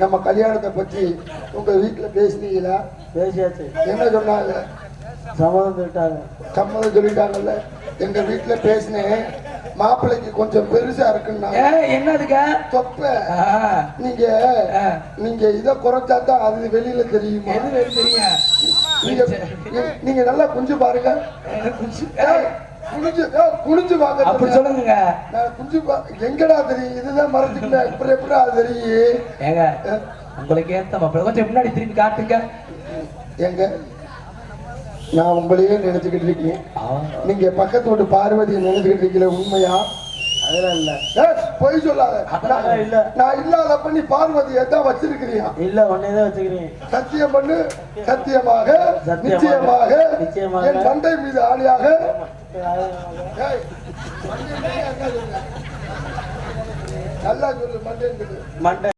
நம்ம கல்யாணத்தை பத்தி உங்க வீட்டுல பேசினீங்களா? பேசியாச்சு. என்ன சொன்னாங்க? சம்மதம் சொல்லிட்டாங்க. சம்மதம் சொல்லிட்டாங்கல்ல. எங்க வீட்டுல பேசினேன், மாப்பிள்ளைக்கு கொஞ்சம் பெருசா இருக்குன்னா. என்னதுங்க? தொப்ப. நீங்க நீங்க இதை குறைச்சாதான் அது வெளியில தெரியுமா? எது தெரியும்? நீங்க நல்லா குஞ்சு பாருங்க. குனிஞ்சு வாங்க. அப்படி சொல்லுங்க. குஞ்சு எங்கடா தெரியும்? இதுதான் மறைச்சுக்கிட்டேன். இப்படி எப்படா தெரியும்? ஏங்க உங்களுக்கு ஏத்த மாப்பிள்ளை கொஞ்சம் முன்னாடி திரும்பி காட்டுங்க. எங்க நான் உங்களையே நினைச்சுக்கிட்டு இருக்கேன். நீங்க பக்கத்து வீட்டு பார்வதியை நினைச்சுக்கிட்டு இருக்கீங்களா? உண்மையா? அதெல்லாம் இல்ல. பொய் சொல்லாத. இல்ல, நான் இல்லாதப்ப நீ பார்வதியை தான் வச்சிருக்கிறியா? இல்ல, ஒன்னேதான் வச்சுக்கிறேன். சத்தியம் பண்ணு. சத்தியமாக நிச்சயமாக என் சண்டை மீது ஆளியாக. நல்லா சொல்லு. மண்டை